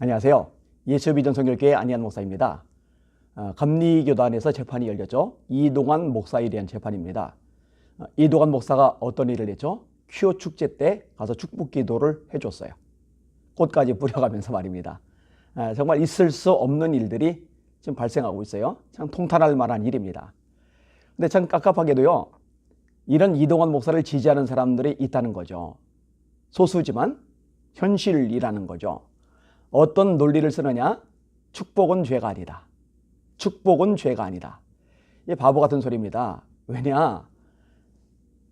안녕하세요. 예수비전 선교교회 안희한 목사입니다. 감리교단에서 재판이 열렸죠. 이동환 목사에 대한 재판입니다. 이동환 목사가 어떤 일을 했죠? 퀴어 축제 때 가서 축복 기도를 해줬어요. 꽃까지 뿌려가면서 말입니다. 정말 있을 수 없는 일들이 지금 발생하고 있어요. 참 통탄할 만한 일입니다. 근데 참 깝깝하게도요, 이런 이동환 목사를 지지하는 사람들이 있다는 거죠. 소수지만 현실이라는 거죠. 어떤 논리를 쓰느냐? 축복은 죄가 아니다. 축복은 죄가 아니다. 이게 바보 같은 소리입니다. 왜냐?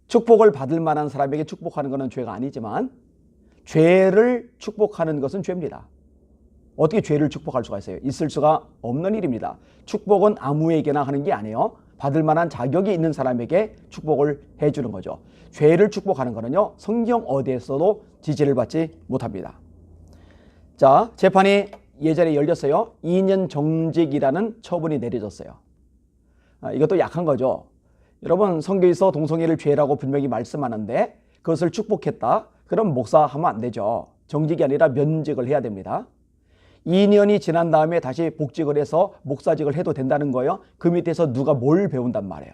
축복을 받을 만한 사람에게 축복하는 것은 죄가 아니지만 죄를 축복하는 것은 죄입니다. 어떻게 죄를 축복할 수가 있어요? 있을 수가 없는 일입니다. 축복은 아무에게나 하는 게 아니에요. 받을 만한 자격이 있는 사람에게 축복을 해주는 거죠. 죄를 축복하는 것은요, 성경 어디에서도 지지를 받지 못합니다. 자, 재판이 예전에 열렸어요. 2년 정직이라는 처분이 내려졌어요. 이것도 약한 거죠. 여러분, 성경에서 동성애를 죄라고 분명히 말씀하는데 그것을 축복했다? 그럼 목사하면 안 되죠. 정직이 아니라 면직을 해야 됩니다. 2년이 지난 다음에 다시 복직을 해서 목사직을 해도 된다는 거예요. 그 밑에서 누가 뭘 배운단 말이에요.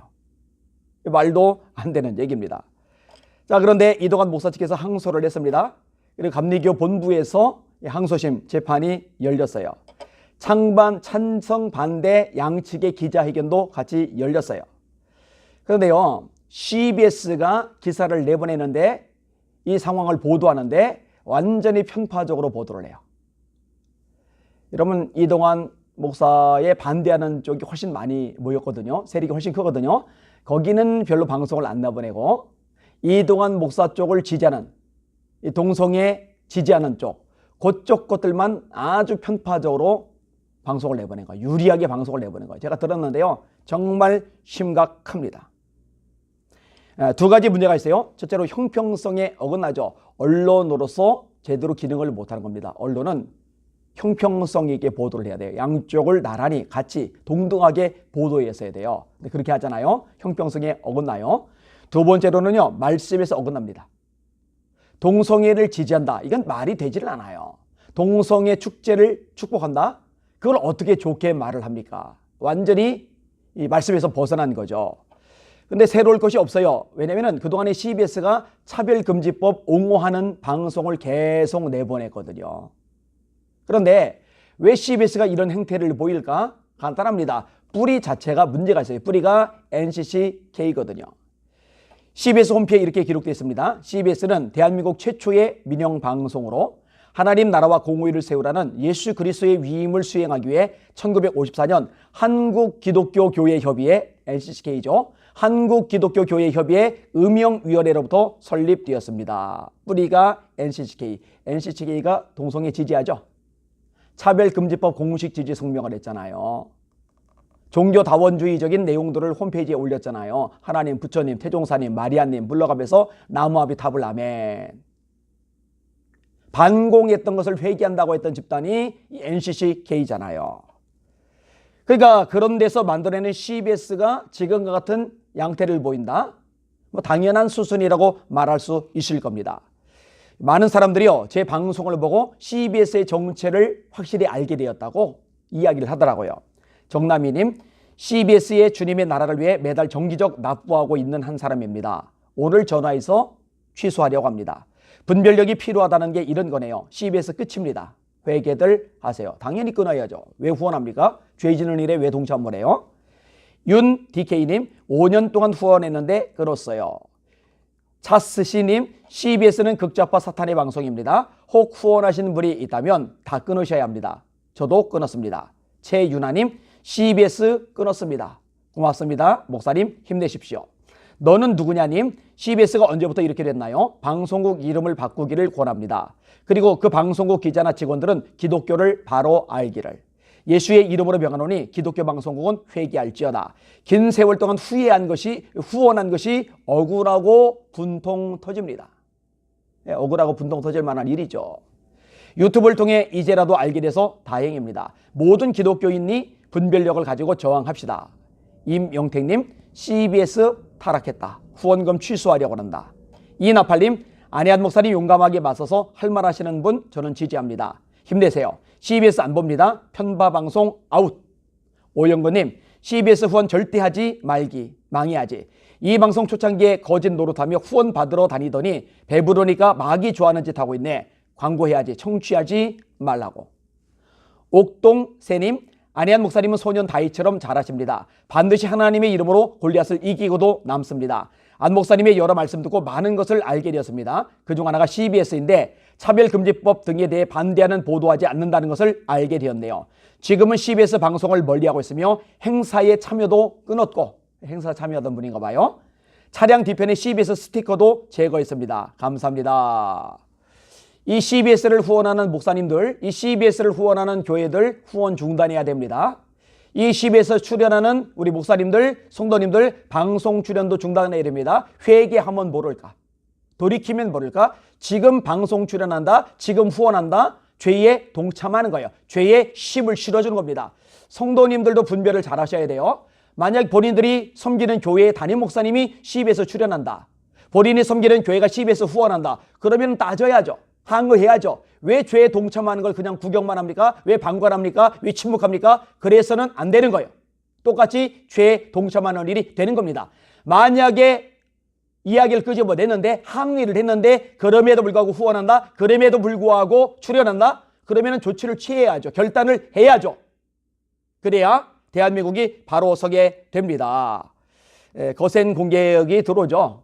말도 안 되는 얘기입니다. 자, 그런데 이동환 목사 측에서 항소를 했습니다. 그리고 감리교 본부에서 항소심 재판이 열렸어요. 찬반, 찬성, 반대 양측의 기자회견도 같이 열렸어요. 그런데요, CBS가 기사를 내보내는데 이 상황을 보도하는데 완전히 편파적으로 보도를 해요. 여러분, 이동환 목사에 반대하는 쪽이 훨씬 많이 모였거든요. 세력이 훨씬 크거든요. 거기는 별로 방송을 안 내보내고 이동환 목사 쪽을 지지하는, 이 동성애 지지하는 쪽, 그쪽 것들만 아주 편파적으로 방송을 내보낸 거예요. 유리하게 방송을 내보낸 거예요. 제가 들었는데요, 정말 심각합니다. 두 가지 문제가 있어요. 첫째로 형평성에 어긋나죠. 언론으로서 제대로 기능을 못하는 겁니다. 언론은 형평성 있게 보도를 해야 돼요. 양쪽을 나란히 같이 동등하게 보도했어야 돼요. 근데 그렇게 하잖아요. 형평성에 어긋나요. 두 번째로는요, 말씀에서 어긋납니다. 동성애를 지지한다. 이건 말이 되질 않아요. 동성애 축제를 축복한다? 그걸 어떻게 좋게 말을 합니까? 완전히 이 말씀에서 벗어난 거죠. 근데 새로울 것이 없어요. 왜냐하면 그동안에 CBS가 차별금지법 옹호하는 방송을 계속 내보냈거든요. 그런데 왜 CBS가 이런 행태를 보일까? 간단합니다. 뿌리 자체가 문제가 있어요. 뿌리가 NCCK거든요. CBS 홈페이지에 이렇게 기록되어 있습니다. CBS는 대한민국 최초의 민영방송으로 하나님 나라와 공의를 세우라는 예수 그리스도의 위임을 수행하기 위해 1954년 한국기독교교회협의회 NCCK죠. 한국기독교교회협의회 음영위원회로부터 설립되었습니다. 뿌리가 NCCK. NCCK가 동성애 지지하죠. 차별금지법 공식 지지 성명을 했잖아요. 종교다원주의적인 내용들을 홈페이지에 올렸잖아요. 하나님, 부처님, 태종사님, 마리아님 불러가면서 나무아비 탑을 아멘. 반공했던 것을 회개한다고 했던 집단이 NCCK잖아요. 그러니까 그런 데서 만들어내는 CBS가 지금과 같은 양태를 보인다? 뭐 당연한 수순이라고 말할 수 있을 겁니다. 많은 사람들이요, 제 방송을 보고 CBS의 정체를 확실히 알게 되었다고 이야기를 하더라고요. 정남희님, CBS의 주님의 나라를 위해 매달 정기적 납부하고 있는 한 사람입니다. 오늘 전화해서 취소하려고 합니다. 분별력이 필요하다는 게 이런 거네요. CBS 끝입니다. 회개들 하세요. 당연히 끊어야죠. 왜 후원합니까? 죄 짓는 일에 왜 동참을 해요? 윤 DK님, 5년 동안 후원했는데 끊었어요. 차스시님, CBS는 극좌파 사탄의 방송입니다. 혹 후원하시는 분이 있다면 다 끊으셔야 합니다. 저도 끊었습니다. 최윤아님, CBS 끊었습니다. 고맙습니다. 목사님 힘내십시오. 너는 누구냐님, CBS가 언제부터 이렇게 됐나요? 방송국 이름을 바꾸기를 권합니다. 그리고 그 방송국 기자나 직원들은 기독교를 바로 알기를. 예수의 이름으로 명하노니 기독교 방송국은 회개할지어다. 긴 세월 동안 후원한 것이 억울하고 분통 터집니다. 억울하고 분통 터질 만한 일이죠. 유튜브를 통해 이제라도 알게 돼서 다행입니다. 모든 기독교인이 분별력을 가지고 저항합시다. 임영택님, CBS 타락했다. 후원금 취소하려고 한다. 이나팔님, 안혜한 목사님 용감하게 맞서서 할 말 하시는 분 저는 지지합니다. 힘내세요. CBS 안 봅니다. 편파 방송 아웃. 오영건님, CBS 후원 절대 하지 말기. 망해야지. 이 방송 초창기에 거짓 노릇하며 후원 받으러 다니더니 배부르니까 마귀 좋아하는 짓 하고 있네. 광고해야지. 청취하지 말라고. 옥동새님, 안혜한 목사님은 소년 다윗처럼 잘하십니다. 반드시 하나님의 이름으로 골리앗을 이기고도 남습니다. 안 목사님의 여러 말씀 듣고 많은 것을 알게 되었습니다. 그중 하나가 CBS인데 차별금지법 등에 대해 반대하는 보도하지 않는다는 것을 알게 되었네요. 지금은 CBS 방송을 멀리하고 있으며 행사에 참여도 끊었고, 행사 참여하던 분인가 봐요. 차량 뒤편에 CBS 스티커도 제거했습니다. 감사합니다. 이 CBS를 후원하는 목사님들, 이 CBS를 후원하는 교회들 후원 중단해야 됩니다. 이 CBS 출연하는 우리 목사님들, 성도님들 방송 출연도 중단해야 됩니다. 회개하면 모를까? 돌이키면 모를까? 지금 방송 출연한다, 지금 후원한다, 죄에 동참하는 거예요. 죄에 심을 실어주는 겁니다. 성도님들도 분별을 잘 하셔야 돼요. 만약 본인들이 섬기는 교회의 담임 목사님이 CBS 출연한다, 본인이 섬기는 교회가 CBS 후원한다, 그러면 따져야죠. 항의해야죠. 왜 죄에 동참하는 걸 그냥 구경만 합니까? 왜 방관합니까? 왜 침묵합니까? 그래서는 안 되는 거예요. 똑같이 죄에 동참하는 일이 되는 겁니다. 만약에 이야기를 끄집어냈는데, 항의를 했는데 그럼에도 불구하고 후원한다, 그럼에도 불구하고 출연한다, 그러면 조치를 취해야죠. 결단을 해야죠. 그래야 대한민국이 바로 서게 됩니다. 거센 공격이 들어오죠.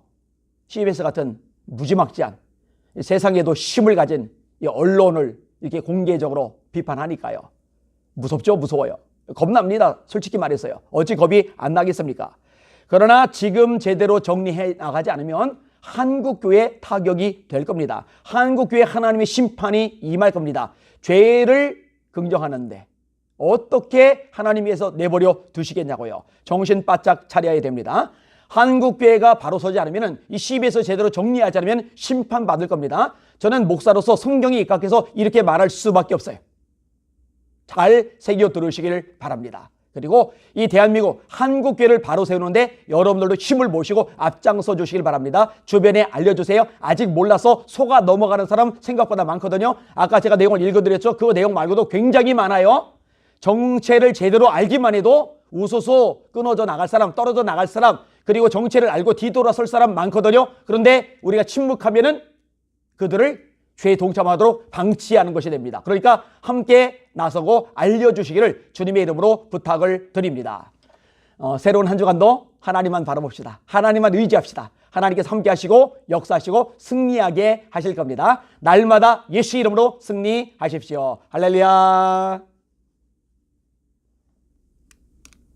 CBS 같은 무지막지한 세상에도 힘을 가진 이 언론을 이렇게 공개적으로 비판하니까요. 무섭죠? 무서워요. 겁납니다. 솔직히 말해서요. 어찌 겁이 안 나겠습니까? 그러나 지금 제대로 정리해 나가지 않으면 한국교회 타격이 될 겁니다. 한국교회 하나님의 심판이 임할 겁니다. 죄를 긍정하는데 어떻게 하나님께서 내버려 두시겠냐고요. 정신 바짝 차려야 됩니다. 한국교회가 바로 서지 않으면, 이 CBS 제대로 정리하지 않으면 심판받을 겁니다. 저는 목사로서 성경에 입각해서 이렇게 말할 수밖에 없어요. 잘 새겨 들으시길 바랍니다. 그리고 이 대한민국 한국교회를 바로 세우는데 여러분들도 힘을 모시고 앞장서 주시길 바랍니다. 주변에 알려주세요. 아직 몰라서 속아 넘어가는 사람 생각보다 많거든요. 아까 제가 내용을 읽어드렸죠. 그 내용 말고도 굉장히 많아요. 정체를 제대로 알기만 해도 우수수 끊어져 나갈 사람, 떨어져 나갈 사람, 그리고 정체를 알고 뒤돌아설 사람 많거든요. 그런데 우리가 침묵하면은 그들을 죄에 동참하도록 방치하는 것이 됩니다. 그러니까 함께 나서고 알려주시기를 주님의 이름으로 부탁을 드립니다. 새로운 한 주간도 하나님만 바라봅시다. 하나님만 의지합시다. 하나님께서 함께 하시고 역사하시고 승리하게 하실 겁니다. 날마다 예수 이름으로 승리하십시오. 할렐루야.